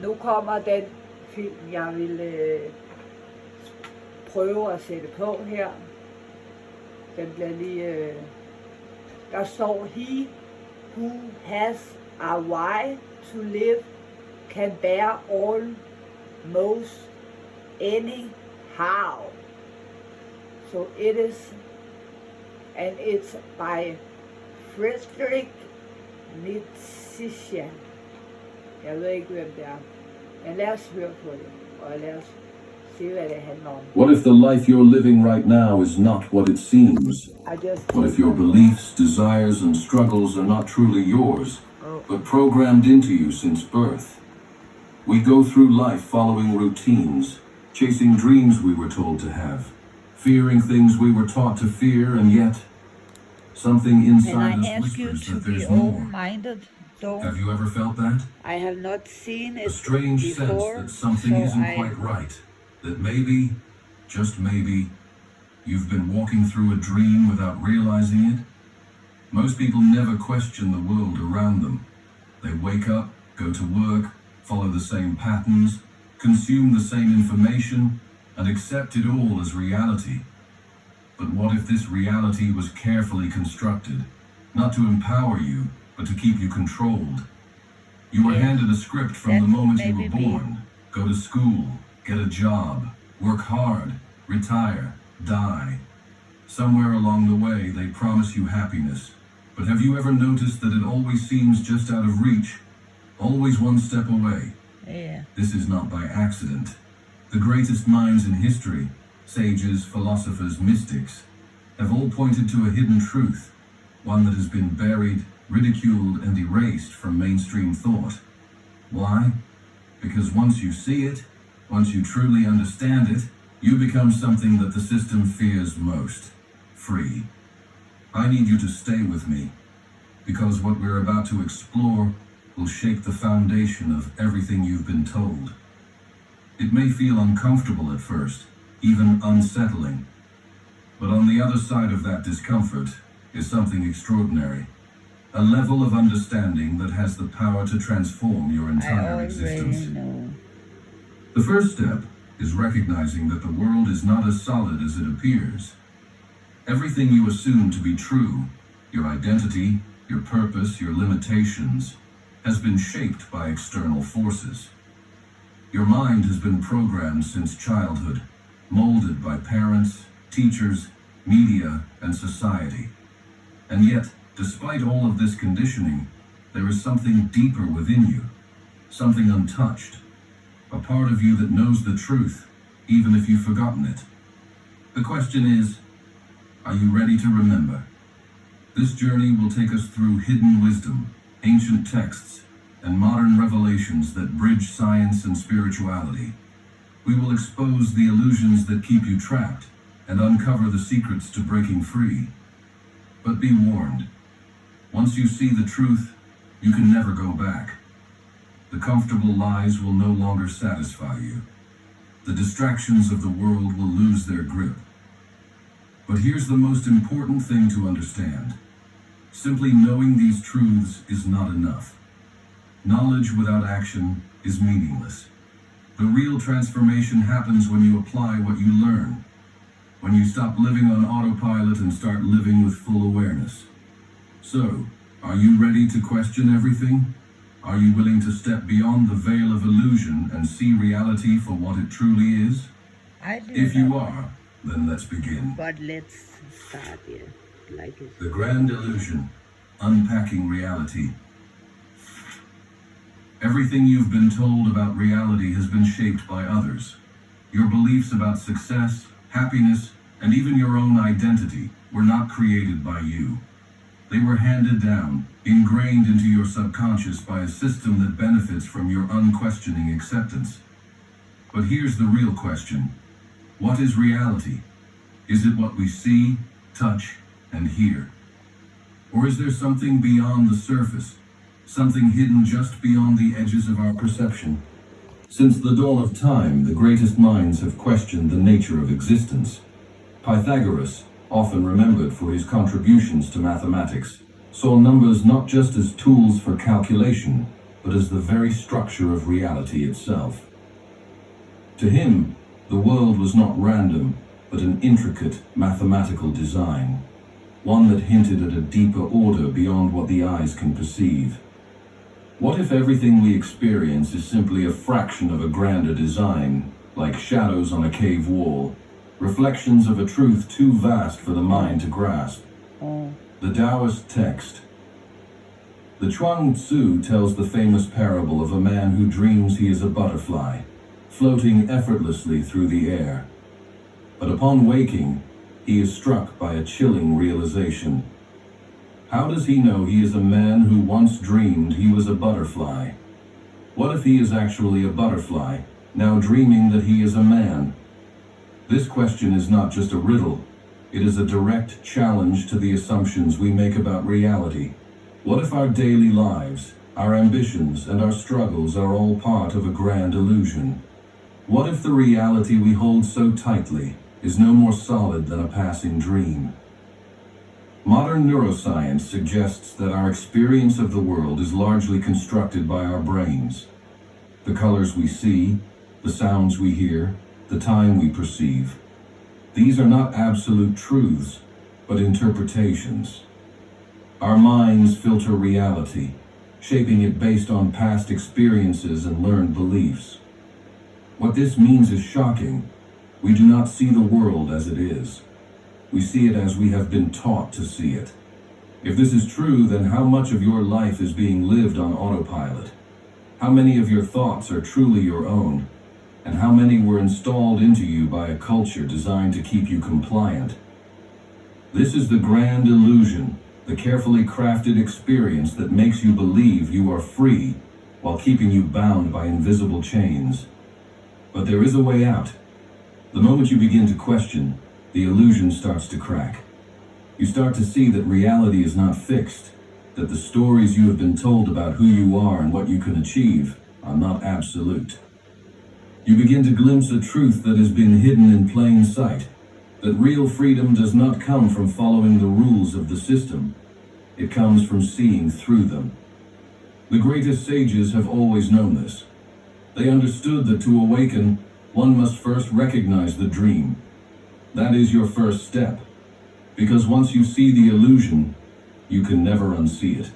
Nu kommer den film, jeg vil prøve at sætte på her. Den bliver lige... der står, he who has a why to live can bear almost anyhow. So it is, and it's by Frederick Nietzsche. Jeg ved ikke, hvem det er. Men lad os høre på det, og lad os se, hvad det handler om. What if the life you're living right now is not what it seems? What if your beliefs, desires, and struggles are not truly yours, but programmed into you since birth? We go through life following routines, chasing dreams we were told to have, fearing things we were taught to fear, and yet something inside us whispers that there's more. Have you ever felt that? I have not seen it A strange before, sense that something isn't quite right, that maybe, just maybe, you've been walking through a dream without realizing it. Most people never question the world around them. They wake up, go to work, follow the same patterns, consume the same information, and accept it all as reality. But what if this reality was carefully constructed, not to empower you, but to keep you controlled? You were handed a script from the moment you were born. Go to school, get a job, work hard, retire, die. Somewhere along the way, they promise you happiness. But have you ever noticed that it always seems just out of reach? Always one step away. This is not by accident. The greatest minds in history, sages, philosophers, mystics, have all pointed to a hidden truth, one that has been buried, ridiculed, and erased from mainstream thought. Why? Because once you see it, once you truly understand it, you become something that the system fears most: free. I need you to stay with me, because what we're about to explore will shake the foundation of everything you've been told. It may feel uncomfortable at first, even unsettling, but on the other side of that discomfort is something extraordinary. A level of understanding that has the power to transform your entire existence. The first step is recognizing that the world is not as solid as it appears. Everything you assume to be true, your identity, your purpose, your limitations, has been shaped by external forces. Your mind has been programmed since childhood, molded by parents, teachers, media, and society. And yet, despite all of this conditioning, there is something deeper within you, something untouched, a part of you that knows the truth, even if you've forgotten it. The question is, are you ready to remember? This journey will take us through hidden wisdom, ancient texts, and modern revelations that bridge science and spirituality. We will expose the illusions that keep you trapped and uncover the secrets to breaking free. But be warned, once you see the truth, you can never go back. The comfortable lies will no longer satisfy you. The distractions of the world will lose their grip. But here's the most important thing to understand. Simply knowing these truths is not enough. Knowledge without action is meaningless. The real transformation happens when you apply what you learn, when you stop living on autopilot and start living with full awareness. So, are you ready to question everything? Are you willing to step beyond the veil of illusion and see reality for what it truly is? If you are, then let's begin. But let's start here. Like it. The Grand Illusion, Unpacking Reality. Everything you've been told about reality has been shaped by others. Your beliefs about success, happiness, and even your own identity were not created by you. They were handed down, ingrained into your subconscious by a system that benefits from your unquestioning acceptance. But here's the real question. What is reality? Is it what we see, touch, and hear? Or is there something beyond the surface, something hidden just beyond the edges of our perception? Since the dawn of time, the greatest minds have questioned the nature of existence. Pythagoras, often remembered for his contributions to mathematics, saw numbers not just as tools for calculation, but as the very structure of reality itself. To him, the world was not random, but an intricate mathematical design, one that hinted at a deeper order beyond what the eyes can perceive. What if everything we experience is simply a fraction of a grander design, like shadows on a cave wall, reflections of a truth too vast for the mind to grasp? The Taoist text. The Chuang Tzu tells the famous parable of a man who dreams he is a butterfly, floating effortlessly through the air. But upon waking, he is struck by a chilling realization. How does he know he is a man who once dreamed he was a butterfly? What if he is actually a butterfly, now dreaming that he is a man? This question is not just a riddle. It is a direct challenge to the assumptions we make about reality. What if our daily lives, our ambitions, and our struggles are all part of a grand illusion? What if the reality we hold so tightly is no more solid than a passing dream? Modern neuroscience suggests that our experience of the world is largely constructed by our brains. The colors we see, the sounds we hear, the time we perceive. These are not absolute truths, but interpretations. Our minds filter reality, shaping it based on past experiences and learned beliefs. What this means is shocking. We do not see the world as it is. We see it as we have been taught to see it. If this is true, then how much of your life is being lived on autopilot? How many of your thoughts are truly your own? And how many were installed into you by a culture designed to keep you compliant? This is the grand illusion, the carefully crafted experience that makes you believe you are free while keeping you bound by invisible chains. But there is a way out. The moment you begin to question, the illusion starts to crack. You start to see that reality is not fixed, that the stories you have been told about who you are and what you can achieve are not absolute. You begin to glimpse a truth that has been hidden in plain sight, that real freedom does not come from following the rules of the system. It comes from seeing through them. The greatest sages have always known this. They understood that to awaken, one must first recognize the dream. That is your first step, because once you see the illusion, you can never unsee it.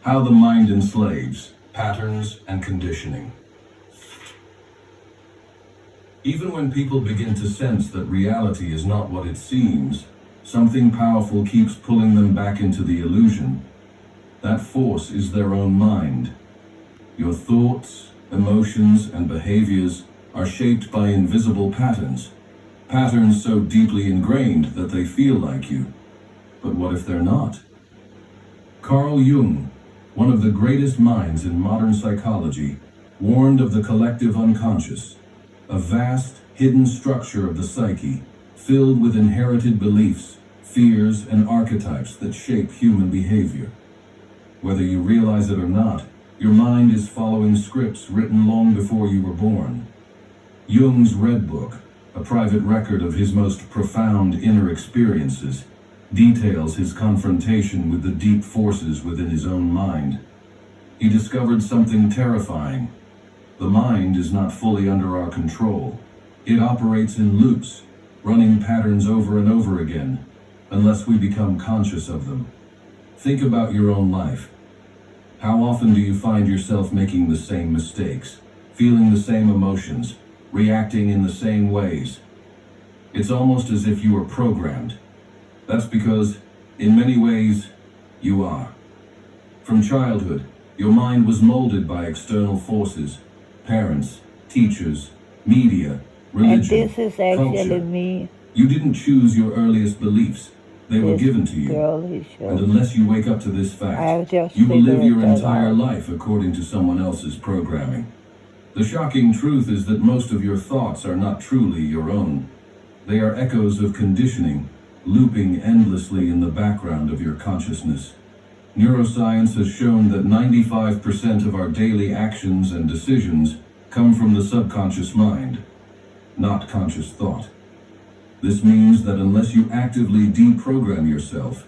How the mind enslaves. Patterns and conditioning. Even when people begin to sense that reality is not what it seems, something powerful keeps pulling them back into the illusion. That force is their own mind. Your thoughts, emotions, and behaviors are shaped by invisible patterns. Patterns so deeply ingrained that they feel like you. But what if they're not? Carl Jung, one of the greatest minds in modern psychology, warned of the collective unconscious, a vast, hidden structure of the psyche, filled with inherited beliefs, fears, and archetypes that shape human behavior. Whether you realize it or not, your mind is following scripts written long before you were born. Jung's Red Book, a private record of his most profound inner experiences, details his confrontation with the deep forces within his own mind. He discovered something terrifying. The mind is not fully under our control. It operates in loops, running patterns over and over again, unless we become conscious of them. Think about your own life. How often do you find yourself making the same mistakes, feeling the same emotions, reacting in the same ways? It's almost as if you are programmed. That's because, in many ways, you are. From childhood, your mind was molded by external forces, parents, teachers, media, religion, And this is actually culture. me. You didn't choose your earliest beliefs. They were This given to you. girl he And showed. unless you wake up to this I've fact, just you will live figured your that entire out. life according to someone else's programming. The shocking truth is that most of your thoughts are not truly your own. They are echoes of conditioning, looping endlessly in the background of your consciousness. Neuroscience has shown that 95% of our daily actions and decisions come from the subconscious mind, not conscious thought. This means that unless you actively deprogram yourself,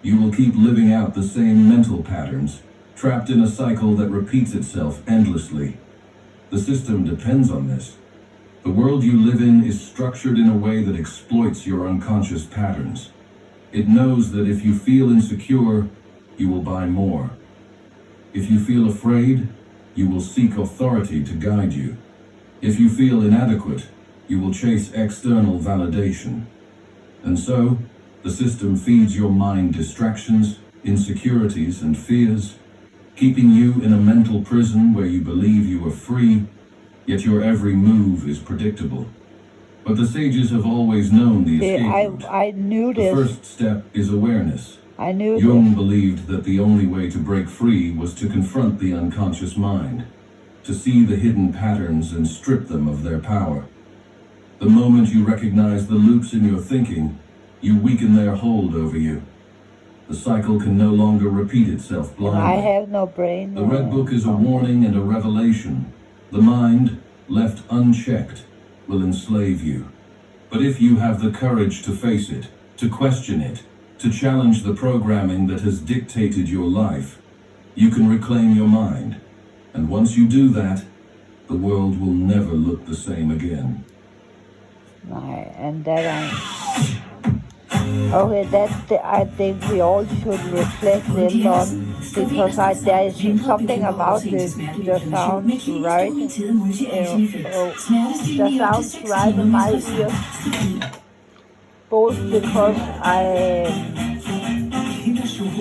you will keep living out the same mental patterns, trapped in a cycle that repeats itself endlessly. The system depends on this. The world you live in is structured in a way that exploits your unconscious patterns. It knows that if you feel insecure, you will buy more. If you feel afraid, you will seek authority to guide you. If you feel inadequate, you will chase external validation. And so, the system feeds your mind distractions, insecurities, and fears, keeping you in a mental prison where you believe you are free, yet your every move is predictable. But the sages have always known the escape route. I knew The this. first step is awareness. I knew Jung this. believed that the only way to break free was to confront the unconscious mind, to see the hidden patterns and strip them of their power. The moment you recognize the loops in your thinking, you weaken their hold over you. The cycle can no longer repeat itself blindly. I have no brain. The Red Book is a warning and a revelation. The mind, left unchecked, will enslave you. But if you have the courage to face it, to question it, to challenge the programming that has dictated your life, you can reclaim your mind. And once you do that, the world will never look the same again. Nej, and that okay, I think we all should reflect in on, because there is something about the sounds right. The sounds right in my ears, both because I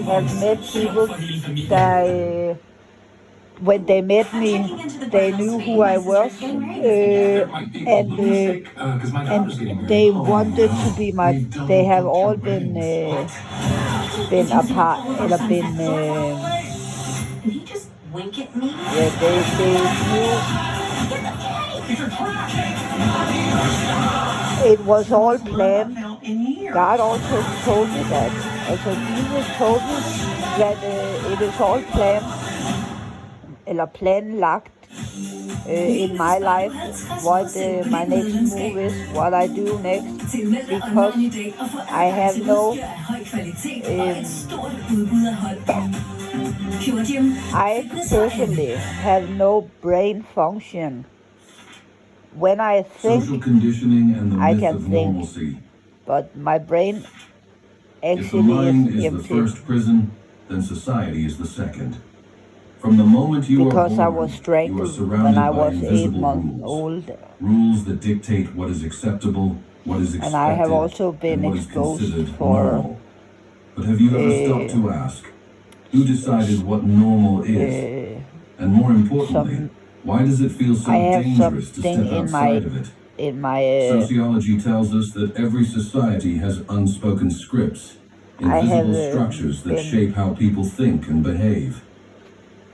have met people that when they met me, they knew who I was, and they wanted to be my. They have all been a part, or been. Did he just wink at me? Yeah, they knew. It was all planned. God also told me that. Also, Jesus told me that it is all planned. Eller planlagt in my life, what my next move is, what I do next, because I have no, I personally have no brain function. When I think, Social conditioning and the I myth can of think, normalcy. but my brain If the actually mind is is the empty. first prison, then society is the second. From the moment you Because are I born, was you are strangled surrounded when I by was 8 invisible months rules. old, Rules that dictate what is acceptable, what is expected, and I have also been and what is exposed considered for normal. But have you ever stopped to ask, who decided what normal is? And more importantly, why does it feel so I have dangerous to something step in outside of it? my Sociology tells us that every society has unspoken scripts, invisible structures that shape how people think and behave.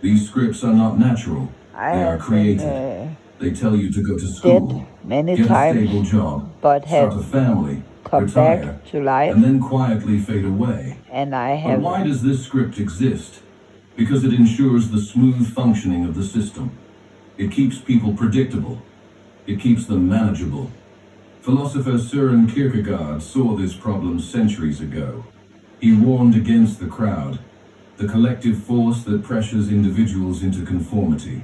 These scripts are not natural, they are created. They tell you to go to school, many get a times, stable job, but start a have family, come retire, back to life, and then quietly fade away. and I But have. why does this script exist? Because it ensures the smooth functioning of the system. It keeps people predictable. It keeps them manageable. Philosopher Søren Kierkegaard saw this problem centuries ago. He warned against the crowd, the collective force that pressures individuals into conformity.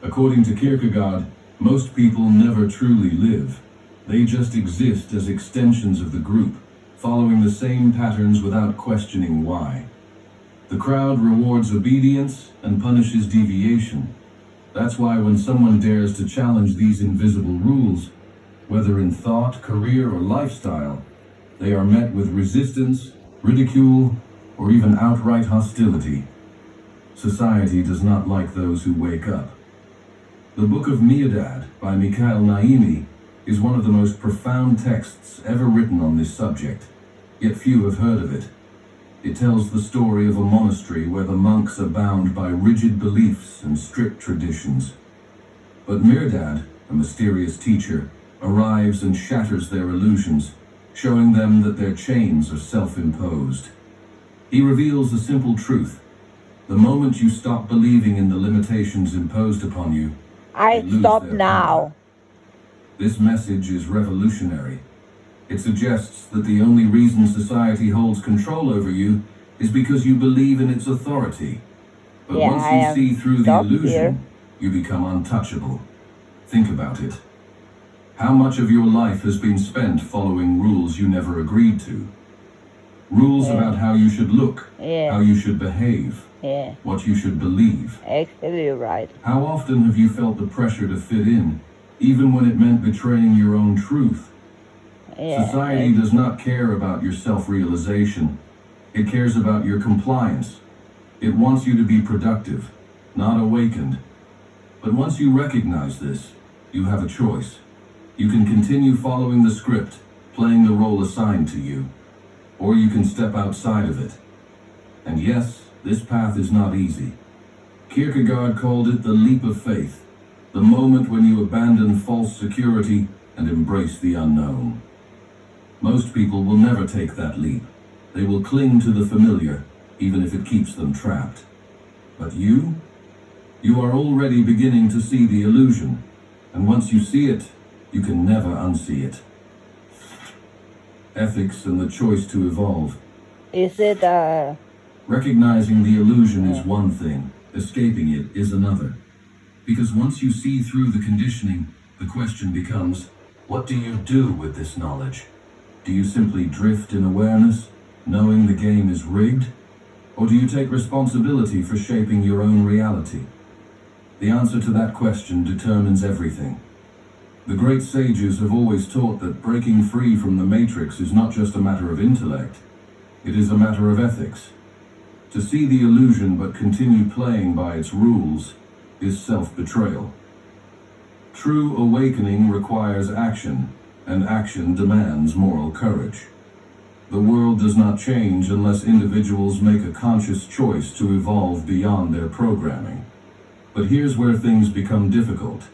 According to Kierkegaard, most people never truly live. They just exist as extensions of the group, following the same patterns without questioning why. The crowd rewards obedience and punishes deviation. That's why when someone dares to challenge these invisible rules, whether in thought, career, or lifestyle, they are met with resistance, ridicule, or even outright hostility. Society does not like those who wake up. The Book of Mirdad by Mikhail Naimi is one of the most profound texts ever written on this subject, yet few have heard of it. It tells the story of a monastery where the monks are bound by rigid beliefs and strict traditions. But Mirdad, a mysterious teacher, arrives and shatters their illusions, showing them that their chains are self-imposed. He reveals a simple truth. The moment you stop believing in the limitations imposed upon you, I they lose stop their now. power. This message is revolutionary. It suggests that the only reason society holds control over you is because you believe in its authority. But Yeah, once I you am see through the stopped illusion, here. you become untouchable. Think about it. How much of your life has been spent following rules you never agreed to? Rules about how you should look, how you should behave, what you should believe. Actually, you're right. How often have you felt the pressure to fit in, even when it meant betraying your own truth? Society does not care about your self-realization. It cares about your compliance. It wants you to be productive, not awakened. But once you recognize this, you have a choice. You can continue following the script, playing the role assigned to you, or you can step outside of it. And yes, this path is not easy. Kierkegaard called it the leap of faith, the moment when you abandon false security and embrace the unknown. Most people will never take that leap. They will cling to the familiar, even if it keeps them trapped. But you are already beginning to see the illusion, and once you see it, you can never unsee it. Ethics and the choice to evolve. Is it Recognizing the illusion is one thing, escaping it is another. Because once you see through the conditioning, the question becomes, what do you do with this knowledge? Do you simply drift in awareness, knowing the game is rigged? Or do you take responsibility for shaping your own reality? The answer to that question determines everything. The great sages have always taught that breaking free from the matrix is not just a matter of intellect, it is a matter of ethics. To see the illusion but continue playing by its rules is self-betrayal. True awakening requires action, and action demands moral courage. The world does not change unless individuals make a conscious choice to evolve beyond their programming. But here's where things become difficult.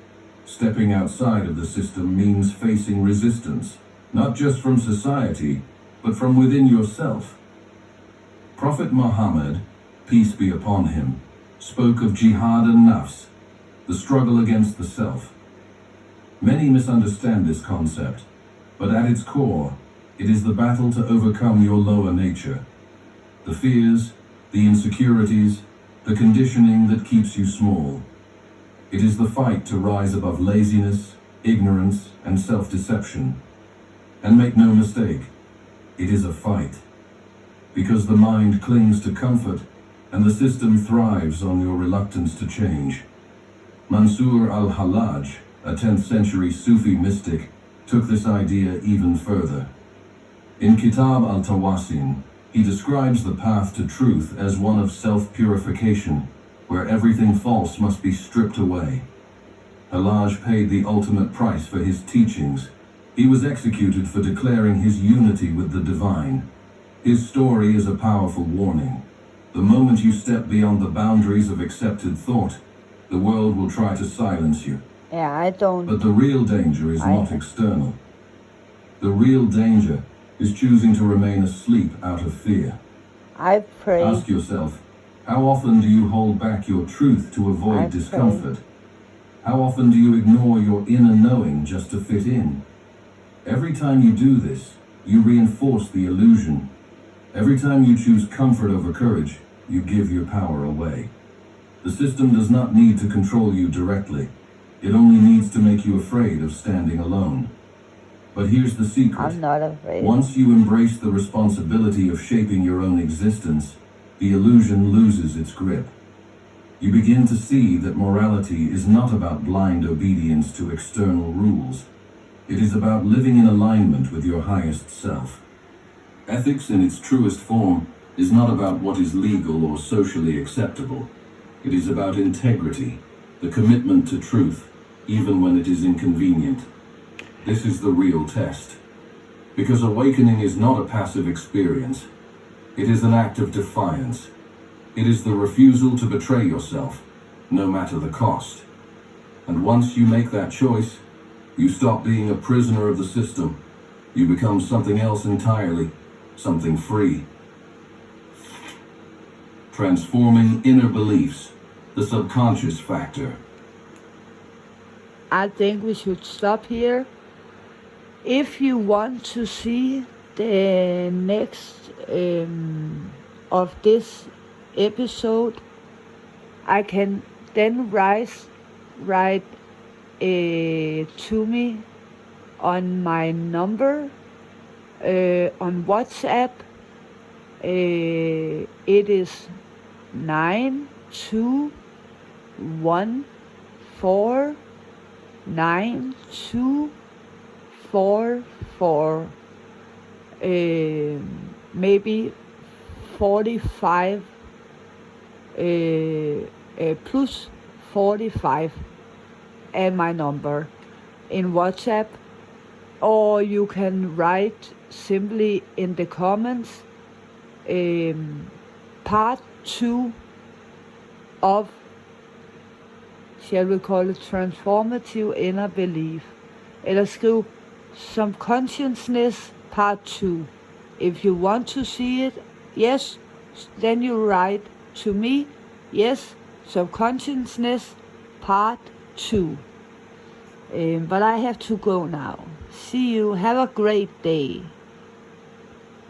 Stepping outside of the system means facing resistance, not just from society, but from within yourself. Prophet Muhammad, peace be upon him, spoke of jihad an-nafs, the struggle against the self. Many misunderstand this concept, but at its core, it is the battle to overcome your lower nature. The fears, the insecurities, the conditioning that keeps you small. It is the fight to rise above laziness, ignorance, and self-deception. And make no mistake, it is a fight. Because the mind clings to comfort, and the system thrives on your reluctance to change. Mansur al-Hallaj, a 10th century Sufi mystic, took this idea even further. In Kitab al-Tawasin, he describes the path to truth as one of self-purification, where everything false must be stripped away. Hallaj paid the ultimate price for his teachings. He was executed for declaring his unity with the divine. His story is a powerful warning. The moment you step beyond the boundaries of accepted thought, the world will try to silence you. Yeah, I don't. But the real danger is not external. The real danger is choosing to remain asleep out of fear. I pray. Ask yourself, how often do you hold back your truth to avoid discomfort? How often do you ignore your inner knowing just to fit in? Every time you do this, you reinforce the illusion. Every time you choose comfort over courage, you give your power away. The system does not need to control you directly. It only needs to make you afraid of standing alone. But here's the secret. I'm not afraid. Once you embrace the responsibility of shaping your own existence, the illusion loses its grip. You begin to see that morality is not about blind obedience to external rules. It is about living in alignment with your highest self. Ethics in its truest form is not about what is legal or socially acceptable. It is about integrity, the commitment to truth, even when it is inconvenient. This is the real test. Because awakening is not a passive experience. It is an act of defiance. It is the refusal to betray yourself, no matter the cost. And once you make that choice, you stop being a prisoner of the system. You become something else entirely, something free. Transforming inner beliefs, the subconscious factor. I think we should stop here. If you want to see the next of this episode, I can then write to me on my number on WhatsApp. It is 92149244, maybe 45 plus 45 and my number in WhatsApp, or you can write simply in the comments part 2 of, shall we call it, transformative inner belief, eller skriv subconsciousness part 2. If you want to see it, yes, then you write to me, yes, subconsciousness part 2. But I have to go now. See you. Have a great day.